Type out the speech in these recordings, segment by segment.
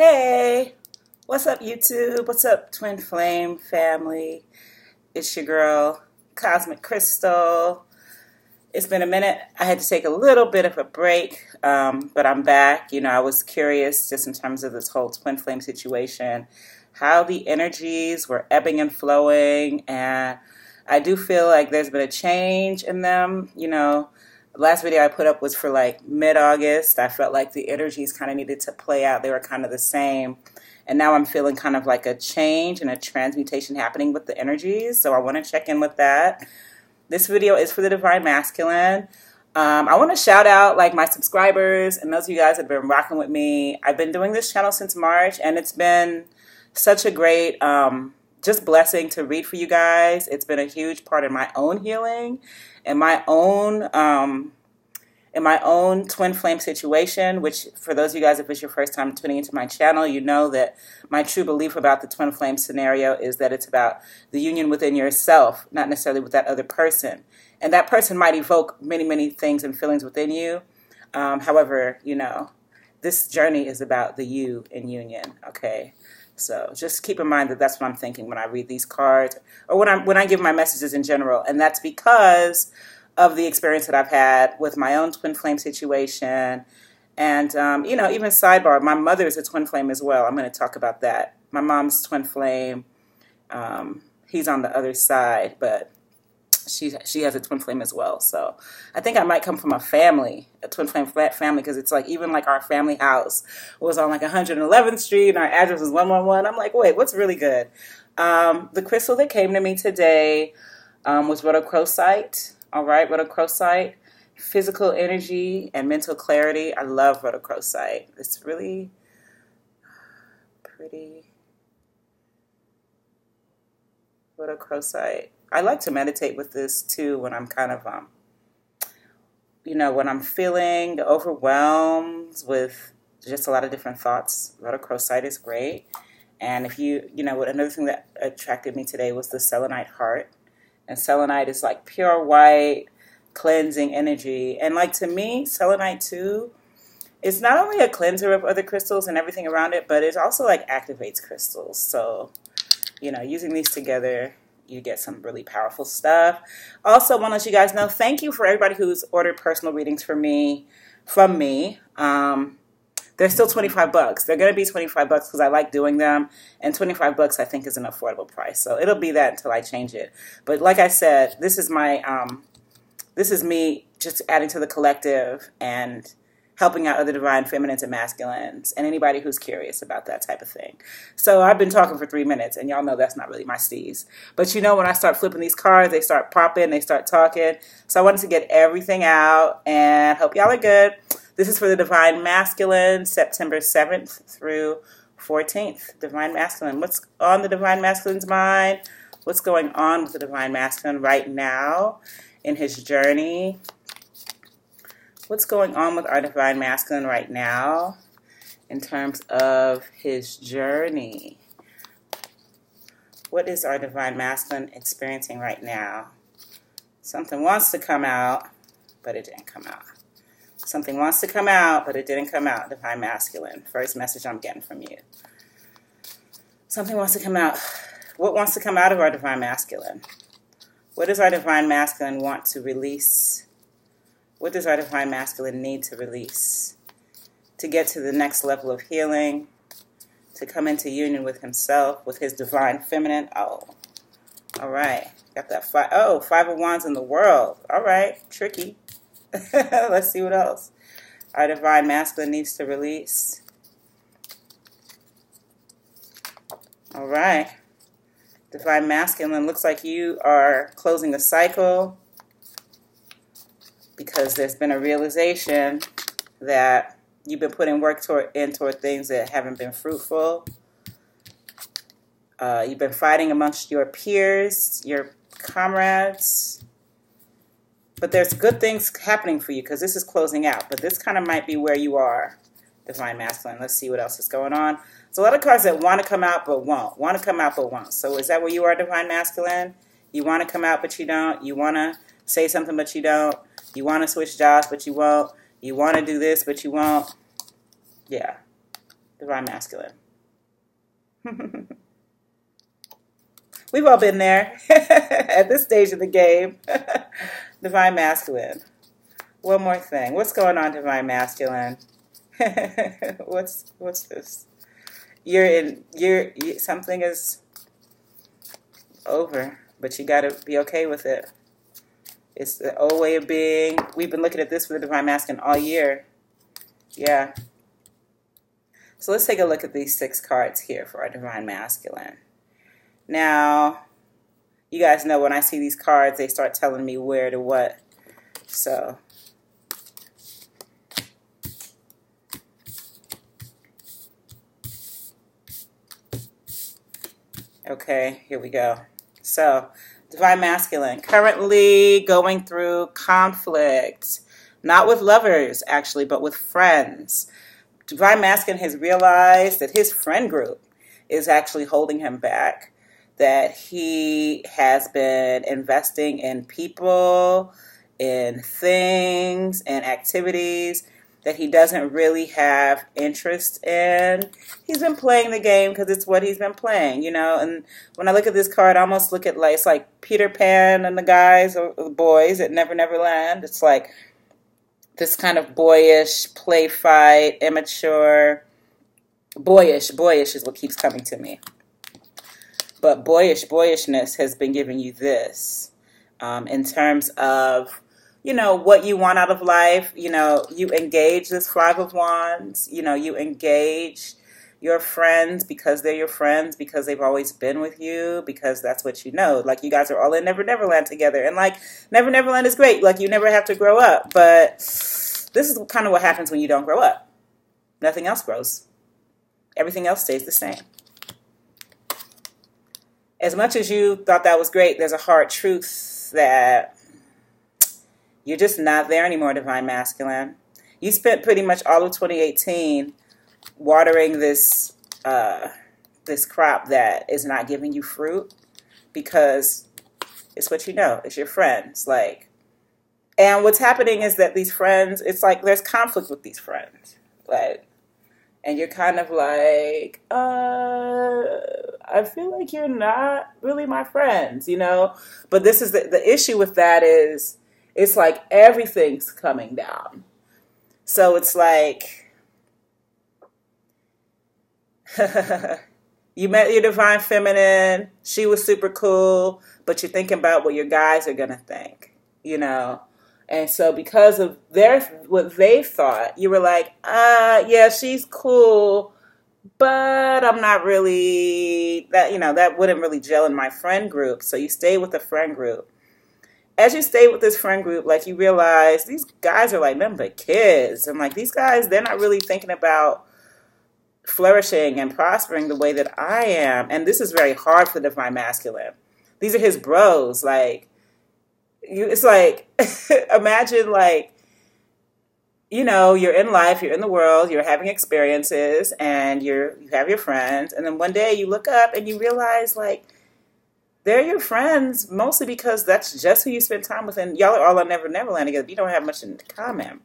Hey, what's up, YouTube? What's up, Twin Flame family? It's your girl, Cosmic Crystal. It's been a minute. I had to take a little bit of a break, but I'm back. I was curious just in terms of this whole Twin Flame situation, how the energies were ebbing and flowing, and I do feel like there's been a change in them. The last video I put up was for like mid-August. I felt like the energies kind of needed to play out. They were kind of the same. And now I'm feeling kind of like a change and a transmutation happening with the energies. So I want to check in with that. This video is for the Divine Masculine. I want to shout out like my subscribers and those of you guys that have been rocking with me. I've been doing this channel since March, and it's been such a great just blessing to read for you guys. It's been a huge part of my own healing and my own twin flame situation, which for those of you guys, if it's your first time tuning into my channel, you know that my true belief about the twin flame scenario is that it's about the union within yourself, not necessarily with that other person. And that person might evoke many, many things and feelings within you. However, this journey is about the you in union, okay? So just keep in mind that that's what I'm thinking when I read these cards or when I give my messages in general. And that's because of the experience that I've had with my own twin flame situation. And, even sidebar, my mother is a twin flame as well. I'm going to talk about that. My mom's twin flame. He's on the other side, but she has a twin flame as well. So I think I might come from a twin flame family, because it's like even like our family house was on like 111th Street and our address was 111. I'm like, wait, what's really good? The crystal that came to me today was rhodochrosite. All right, rhodochrosite, physical energy and mental clarity. I love rhodochrosite. It's really pretty. Rhodochrosite. I like to meditate with this too when I'm kind of, when I'm feeling overwhelmed with just a lot of different thoughts. Rhodochrosite is great. And if another thing that attracted me today was the selenite heart. And selenite is like pure white, cleansing energy. And like to me, selenite too, it's not only a cleanser of other crystals and everything around it, but it also like activates crystals. So, using these together, you get some really powerful stuff. Also, want to let you guys know, thank you for everybody who's ordered personal readings from me. They're still $25. They're going to be $25 because I like doing them. And $25 I think is an affordable price. So it'll be that until I change it. But like I said, this is me just adding to the collective and helping out other divine feminines and masculines and anybody who's curious about that type of thing. So I've been talking for 3 minutes, and y'all know that's not really my steez. But when I start flipping these cards, they start popping, they start talking. So I wanted to get everything out, and hope y'all are good. This is for the Divine Masculine, September 7th through 14th. Divine Masculine. What's on the Divine Masculine's mind? What's going on with the Divine Masculine right now in his journey? What's going on with our Divine Masculine right now in terms of his journey? What is our Divine Masculine experiencing right now? Something wants to come out, but it didn't come out. Something wants to come out, but it didn't come out. Divine Masculine. First message I'm getting from you. Something wants to come out. What wants to come out of our Divine Masculine? What does our Divine Masculine want to release? What does our Divine Masculine need to release to get to the next level of healing, to come into union with himself, with his Divine Feminine? Oh, all right. Got that Five of Wands in the world. All right. Tricky. Let's see what else our Divine Masculine needs to release. All right. Divine Masculine, looks like you are closing a cycle, because there's been a realization that you've been putting work toward things that haven't been fruitful. You've been fighting amongst your peers, your comrades. But there's good things happening for you, because this is closing out. But this kind of might be where you are, Divine Masculine. Let's see what else is going on. There's a lot of cards that want to come out but won't. Want to come out but won't. So is that where you are, Divine Masculine? You want to come out but you don't. You want to say something but you don't. You want to switch jobs but you won't. You want to do this but you won't. Yeah. Divine masculine. We've all been there at this stage of the game. Divine masculine. One more thing. What's going on, divine masculine? What's this? Something is over, but you got to be okay with it. It's the old way of being. We've been looking at this for the divine masculine all year. Yeah. So let's take a look at these 6 cards here for our divine masculine. Now, you guys know when I see these cards, they start telling me where to what. So, okay, here we go. So, divine masculine, currently going through conflict. Not with lovers, actually, but with friends. Divine masculine has realized that his friend group is actually holding him back. That he has been investing in people, in things, and activities that he doesn't really have interest in. He's been playing the game because it's what he's been playing, you know. And when I look at this card, I almost look at like, it's like Peter Pan and the guys or the boys at Never Never Land. It's like this kind of boyish, play fight, immature, boyish is what keeps coming to me. But boyishness has been giving you this in terms of, you know, what you want out of life. You know, you engage this 5 of Wands. You know, you engage your friends because they're your friends, because they've always been with you, because that's what you know. Like, you guys are all in Never Never Land together. And, like, Never Never Land is great. Like, you never have to grow up. But this is kind of what happens when you don't grow up. Nothing else grows. Everything else stays the same. As much as you thought that was great, there's a hard truth that you're just not there anymore, divine masculine. You spent pretty much all of 2018 watering this this crop that is not giving you fruit because it's what you know. It's your friends. Like, and what's happening is that these friends, it's like there's conflict with these friends. Like, and you're kind of like, I feel like you're not really my friends, you know? But this is the issue with that is it's like everything's coming down. So it's like, you met your divine feminine, she was super cool, but you're thinking about what your guys are going to think, you know? And so because of what they thought, you were like, yeah, she's cool, but I'm not really, that wouldn't really gel in my friend group. So you stay with the friend group. As you stay with this friend group, like, you realize these guys are like nothing but kids. And like, these guys, they're not really thinking about flourishing and prospering the way that I am. And this is very hard for the divine masculine. These are his bros. Like, it's like, imagine like, you know, you're in life, you're in the world, you're having experiences, and you have your friends, and then one day you look up and you realize like they're your friends mostly because that's just who you spend time with, and y'all are all on Never Never Land together. You don't have much in common.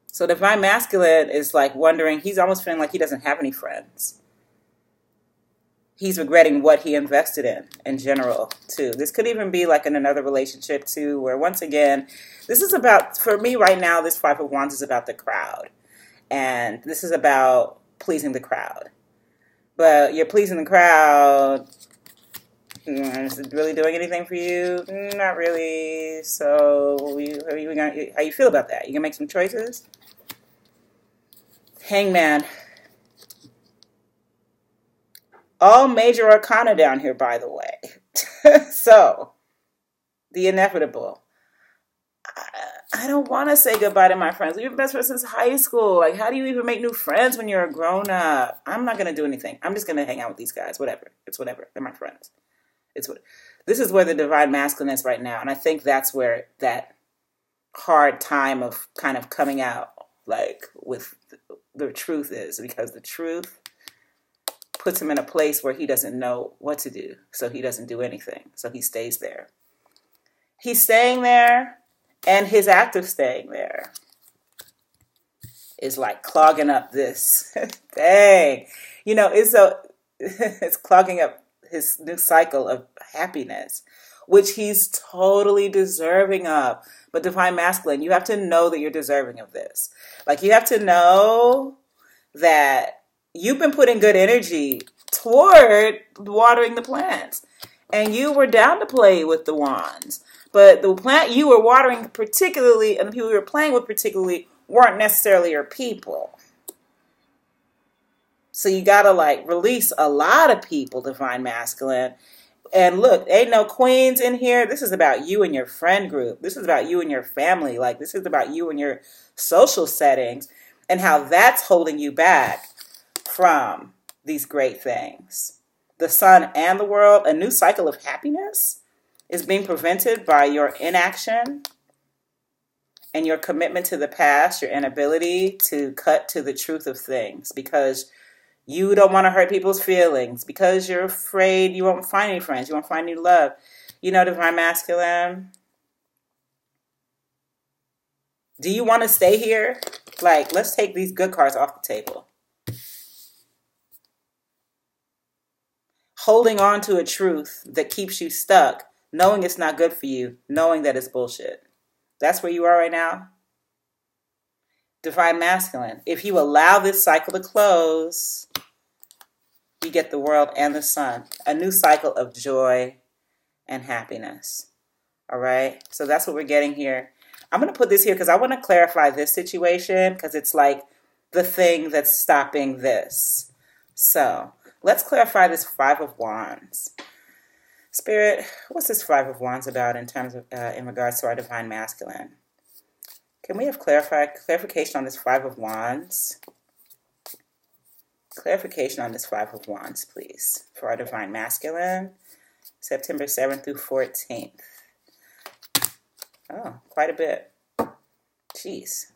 So divine masculine is like wondering, he's almost feeling like he doesn't have any friends. He's regretting what he invested in general, too. This could even be like in another relationship, too, where once again, this is about, for me right now, this 5 of Wands is about the crowd. And this is about pleasing the crowd. But you're pleasing the crowd. Is it really doing anything for you? Not really. So how you feel about that? You going to make some choices? Hangman. All major arcana down here, by the way. So, the inevitable. I don't want to say goodbye to my friends. We've been best friends since high school. Like, how do you even make new friends when you're a grown-up? I'm not going to do anything. I'm just going to hang out with these guys. Whatever. It's whatever. They're my friends. This is where the divine masculine is right now. And I think that's where that hard time of kind of coming out, like, with the truth is. Because the truth puts him in a place where he doesn't know what to do. So he doesn't do anything. So he stays there. He's staying there, and his act of staying there is like clogging up this thing. It's so it's clogging up his new cycle of happiness, which he's totally deserving of. But divine masculine, you have to know that you're deserving of this. Like, you have to know that you've been putting good energy toward watering the plants. And you were down to play with the wands. But the plant you were watering particularly, and the people you were playing with particularly, weren't necessarily your people. So you got to like release a lot of people, divine masculine. And look, ain't no queens in here. This is about you and your friend group. This is about you and your family. Like, this is about you and your social settings and how that's holding you back from these great things. The sun and the world, a new cycle of happiness is being prevented by your inaction and your commitment to the past, your inability to cut to the truth of things because you don't want to hurt people's feelings, because you're afraid you won't find any friends, you won't find any love. Divine masculine, do you want to stay here? Like, let's take these good cards off the table. Holding on to a truth that keeps you stuck, knowing it's not good for you, knowing that it's bullshit. That's where you are right now. Divine masculine, if you allow this cycle to close, you get the world and the sun. A new cycle of joy and happiness. All right? So that's what we're getting here. I'm going to put this here because I want to clarify this situation because it's like the thing that's stopping this. So let's clarify this Five of Wands. Spirit, what's this Five of Wands about in terms of in regards to our divine masculine? Can we have clarification on this Five of Wands? Clarification on this Five of Wands, please, for our divine masculine, September 7th through 14th. Oh, quite a bit. Jeez.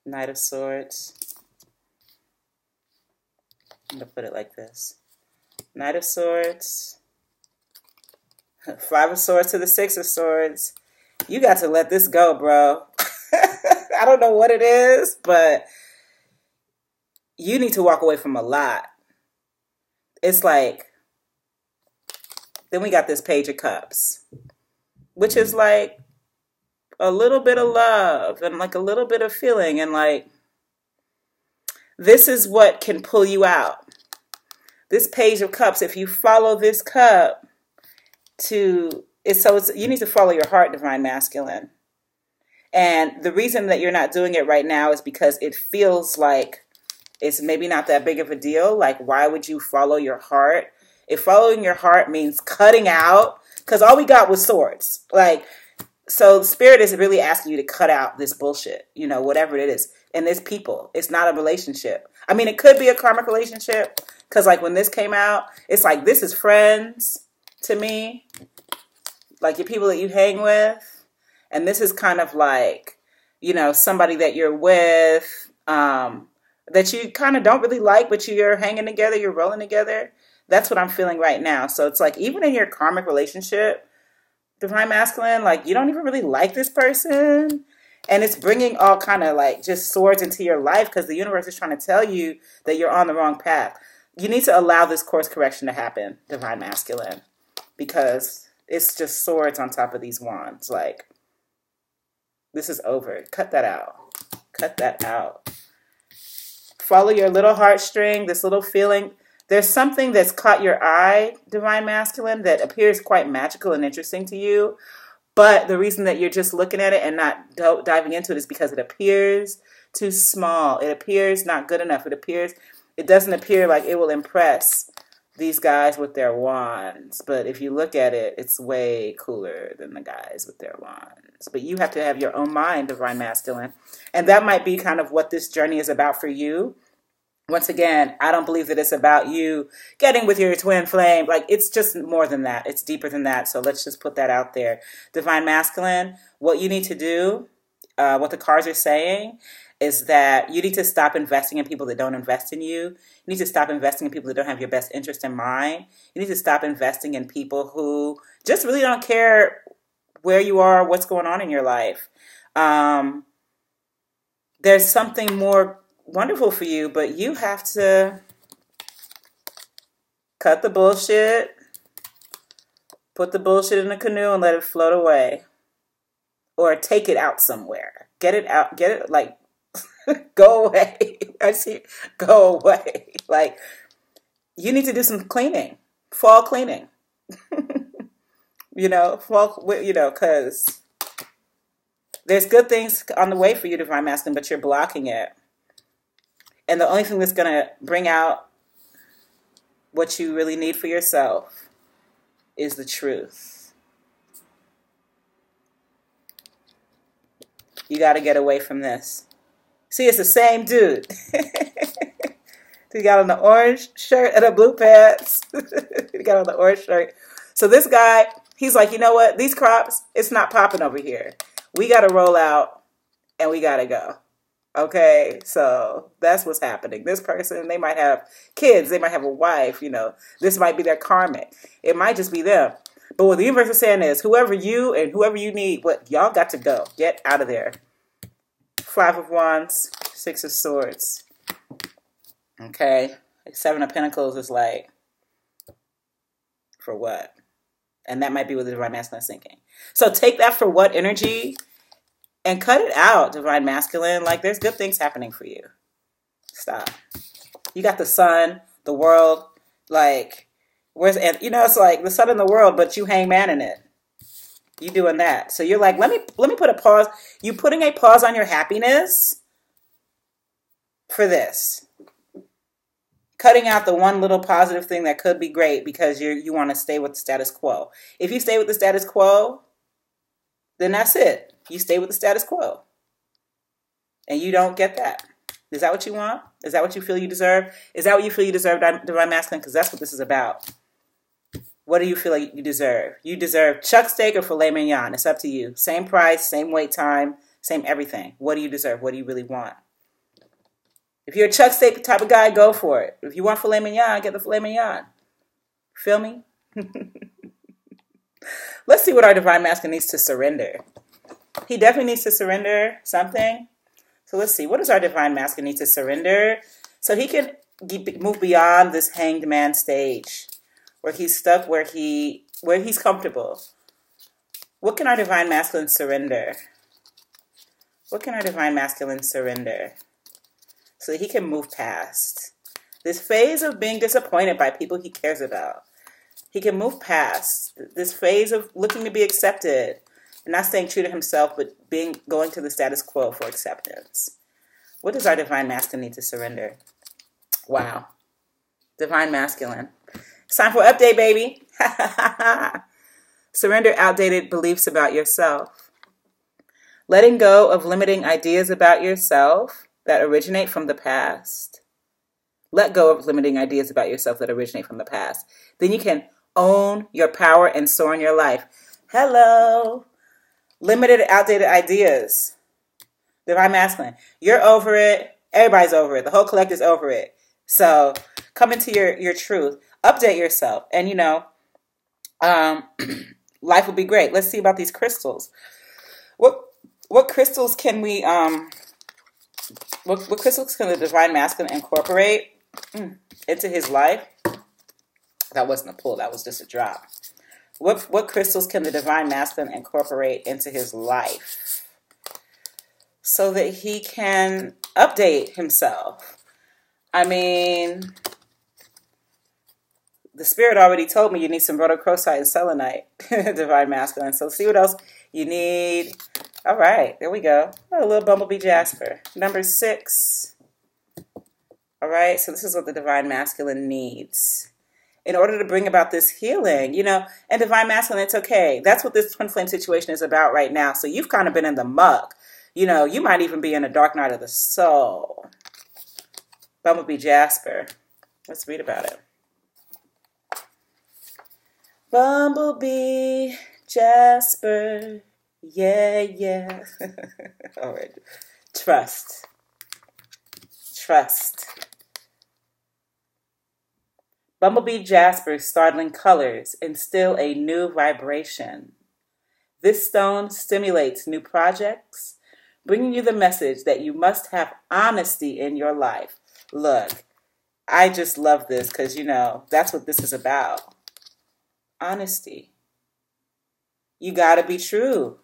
Knight of Swords. I'm going to put it like this. Knight of Swords. Five of Swords to the Six of Swords. You got to let this go, bro. I don't know what it is, but you need to walk away from a lot. It's like, then we got this Page of Cups, which is like a little bit of love and like a little bit of feeling. And like, this is what can pull you out. This Page of Cups, if you follow this cup, you need to follow your heart, divine masculine. And the reason that you're not doing it right now is because it feels like it's maybe not that big of a deal. Like, why would you follow your heart? If following your heart means cutting out, because all we got was swords. Like, so the Spirit is really asking you to cut out this bullshit, whatever it is. And it's people. It's not a relationship. I mean, it could be a karmic relationship, because like when this came out, it's like, this is friends to me, like your people that you hang with, and this is kind of like, somebody that you're with, that you kind of don't really like, but you're hanging together, you're rolling together. That's what I'm feeling right now. So it's like, even in your karmic relationship, divine masculine, like you don't even really like this person, and it's bringing all kind of like just swords into your life because the universe is trying to tell you that you're on the wrong path. You need to allow this course correction to happen, divine masculine, because it's just swords on top of these wands. Like, this is over. Cut that out. Cut that out. Follow your little heartstring, this little feeling. There's something that's caught your eye, divine masculine, that appears quite magical and interesting to you. But the reason that you're just looking at it and not diving into it is because it appears too small. It appears not good enough. It doesn't appear like it will impress these guys with their wands. But if you look at it, it's way cooler than the guys with their wands. But you have to have your own mind, divine masculine. And that might be kind of what this journey is about for you. Once again, I don't believe that it's about you getting with your twin flame. Like, it's just more than that. It's deeper than that. So let's just put that out there. Divine masculine, what you need to do, what the cards are saying, is that you need to stop investing in people that don't invest in you. You need to stop investing in people that don't have your best interest in mind. You need to stop investing in people who just really don't care where you are, what's going on in your life. There's something more wonderful for you, but you have to cut the bullshit, put the bullshit in a canoe and let it float away. Or take it out somewhere. Get it out, like, go away. I see, go away. Like, you need to do some cleaning, fall cleaning. Because there's good things on the way for you, Divine Masculine, but you're blocking it. And the only thing that's going to bring out what you really need for yourself is the truth. You got to get away from this. See, it's the same dude. He got on the orange shirt and the blue pants. He got on the orange shirt. So this guy, he's like, you know what? These crops, it's not popping over here. We got to roll out and we got to go. Okay, so that's what's happening. This person, they might have kids. They might have a wife. This might be their karmic. It might just be them. But what the universe is saying is, whoever you need, y'all got to go. Get out of there. 5 of Wands, 6 of Swords. Okay, 7 of Pentacles is like, for what? And that might be what the Divine Masculine is thinking. So take that for what energy and cut it out, Divine Masculine. Like, there's good things happening for you. Stop. You got the sun, the world, like, it's like the sun in the world, but you hangman in it. You doing that. So you're like, let me put a pause. You putting a pause on your happiness for this. Cutting out the one little positive thing that could be great because you want to stay with the status quo. If you stay with the status quo, then that's it. You stay with the status quo. And you don't get that. Is that what you want? Is that what you feel you deserve? Is that what you feel you deserve, Divine Masculine? Because that's what this is about. What do you feel like you deserve? You deserve chuck steak or filet mignon. It's up to you. Same price, same wait time, same everything. What do you deserve? What do you really want? If you're a chuck steak type of guy, go for it. If you want filet mignon, get the filet mignon. Feel me? Let's see what our Divine Masculine needs to surrender. He definitely needs to surrender something. So let's see. What does our Divine Masculine need to surrender so he can move beyond this hanged man stage where he's stuck, where he's comfortable? What can our Divine Masculine surrender? What can our Divine Masculine surrender so that he can move past this phase of being disappointed by people he cares about? He can move past this phase of looking to be accepted and not staying true to himself, but going to the status quo for acceptance. What does our Divine Masculine need to surrender? Wow. Divine Masculine. It's time for an update, baby. Surrender outdated beliefs about yourself. Letting go of limiting ideas about yourself that originate from the past. Let go of limiting ideas about yourself that originate from the past. Then you can own your power and soar in your life. Hello. Limited, outdated ideas. Divine Masculine. You're over it. Everybody's over it. The whole collective's over it. So come into your truth. Update yourself. And, life will be great. Let's see about these crystals. What crystals can we, what crystals can the Divine Masculine incorporate into his life? That wasn't a pull. That was just a drop. What crystals can the Divine Masculine incorporate into his life so that he can update himself? I mean, the Spirit already told me you need some rhodochrosite and selenite, Divine Masculine. So see what else you need. All right, there we go. A little bumblebee jasper. Number 6. All right, so this is what the Divine Masculine needs in order to bring about this healing, and Divine Masculine, it's okay. That's what this twin flame situation is about right now. So you've kind of been in the muck. You might even be in a dark night of the soul. Bumblebee Jasper. Let's read about it. Bumblebee Jasper. Yeah. All right. Trust. trust. Bumblebee Jasper's startling colors instill a new vibration. This stone stimulates new projects, bringing you the message that you must have honesty in your life. Look, I just love this because, that's what this is about. Honesty. You got to be true.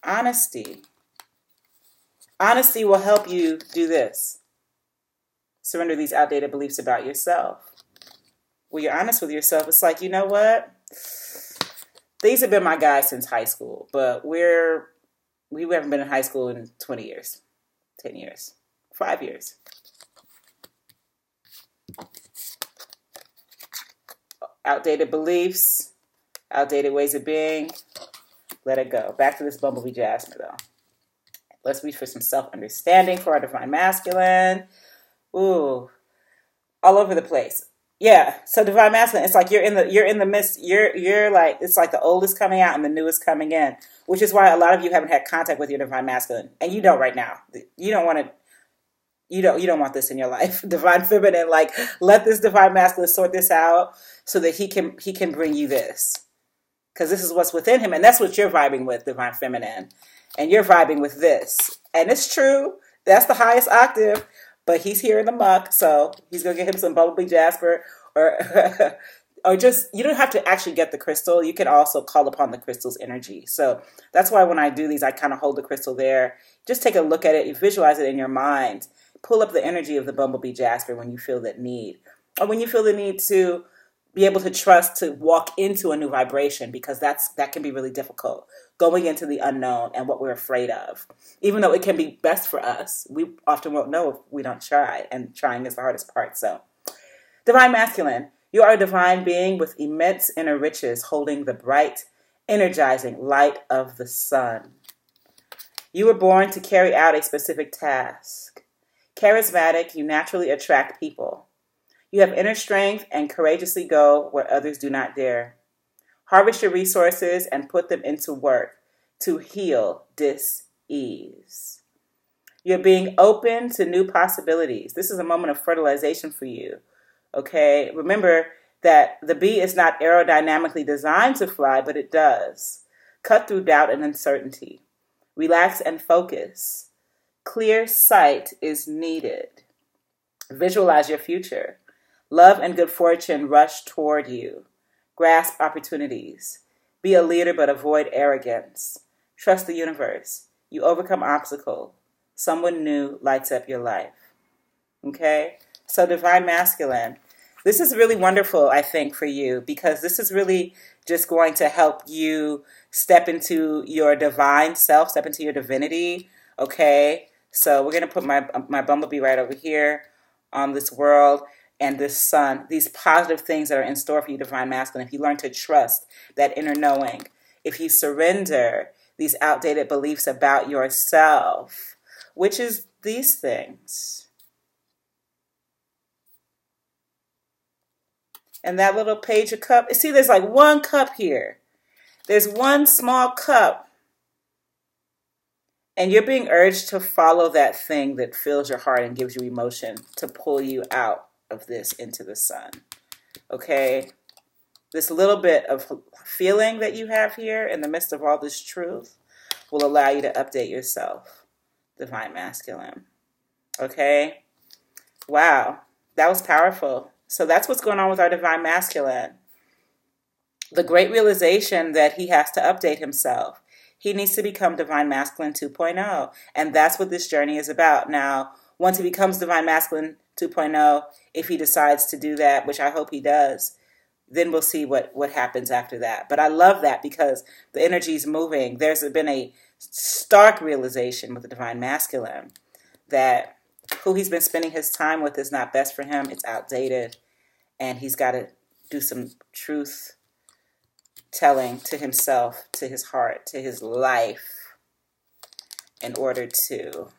Honesty. Honesty will help you do this. Surrender these outdated beliefs about yourself. When you're honest with yourself, it's like, you know what? These have been my guys since high school, but we haven't been in high school in 20 years, 10 years, 5 years. Outdated beliefs, outdated ways of being. Let it go. Back to this Bumblebee Jasper, though. Let's reach for some self-understanding for our divine masculine. Ooh, all over the place. Yeah. So divine masculine, it's like you're in the midst. You're like, it's like the old is coming out and the new is coming in, which is why a lot of you haven't had contact with your divine masculine, and you don't right now. You don't want to. You don't want this in your life. Divine feminine, like, let this divine masculine sort this out so that he can bring you this, because this is what's within him, and that's what you're vibing with, divine feminine, and you're vibing with this, and it's true. That's the highest octave. But he's here in the muck, so he's going to get him some Bumblebee Jasper, or just, you don't have to actually get the crystal. You can also call upon the crystal's energy. So that's why when I do these, I kind of hold the crystal there. Just take a look at it. You visualize it in your mind. Pull up the energy of the Bumblebee Jasper when you feel that need. Or when you feel the need to be able to trust to walk into a new vibration, because that can be really difficult. Going into the unknown and what we're afraid of. Even though it can be best for us, we often won't know if we don't try, and trying is the hardest part. So, divine masculine, you are a divine being with immense inner riches, holding the bright, energizing light of the sun. You were born to carry out a specific task. Charismatic, you naturally attract people. You have inner strength and courageously go where others do not dare. Harvest your resources and put them into work to heal dis-ease. You're being open to new possibilities. This is a moment of fertilization for you. Okay? Remember that the bee is not aerodynamically designed to fly, but it does. Cut through doubt and uncertainty. Relax and focus. Clear sight is needed. Visualize your future. Love and good fortune rush toward you. Grasp opportunities. Be a leader, but avoid arrogance. Trust the universe. You overcome obstacles. Someone new lights up your life. Okay? So divine masculine. This is really wonderful, I think, for you, because this is really just going to help you step into your divine self, step into your divinity. Okay? So we're going to put my bumblebee right over here on this world. And this sun, these positive things that are in store for you, divine masculine, if you learn to trust that inner knowing, if you surrender these outdated beliefs about yourself, which is these things. And that little page of cup, see, there's like one cup here. There's one small cup. And you're being urged to follow that thing that fills your heart and gives you emotion to pull you out of this into the sun. Okay? This little bit of feeling that you have here in the midst of all this truth will allow you to update yourself, divine masculine. Okay? Wow. That was powerful. So that's what's going on with our divine masculine. The great realization that he has to update himself. He needs to become divine masculine 2.0. And that's what this journey is about. Now, once he becomes divine masculine 2.0, if he decides to do that, which I hope he does, then we'll see what happens after that. But I love that because the energy is moving. There's been a stark realization with the divine masculine that who he's been spending his time with is not best for him. It's outdated. And he's got to do some truth telling to himself, to his heart, to his life in order to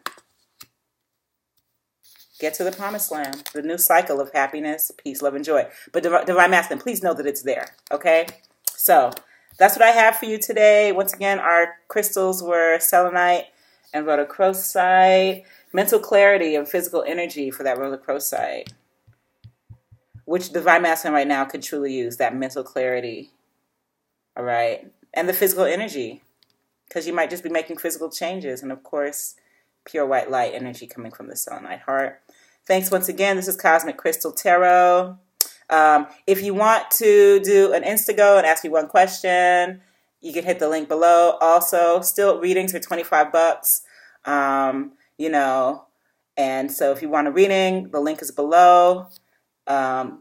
get to the promised land, the new cycle of happiness, peace, love, and joy. But divine masculine, please know that it's there, okay? So that's what I have for you today. Once again, our crystals were selenite and rhodochrosite. Mental clarity and physical energy for that rhodochrosite, which Divine Masculine right now could truly use, that mental clarity. All right. And the physical energy, because you might just be making physical changes. And of course, pure white light energy coming from the selenite heart. Thanks once again. This is Cosmic Crystal Tarot. If you want to do an Instago and ask me one question, you can hit the link below. Also, still readings for $25. And so if you want a reading, the link is below. I've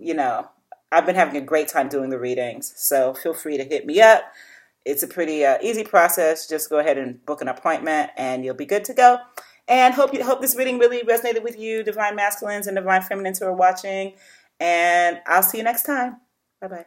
been having a great time doing the readings, so feel free to hit me up. It's a pretty easy process. Just go ahead and book an appointment, and you'll be good to go. And hope this reading really resonated with you, Divine Masculines and Divine Feminines who are watching. And I'll see you next time. Bye-bye.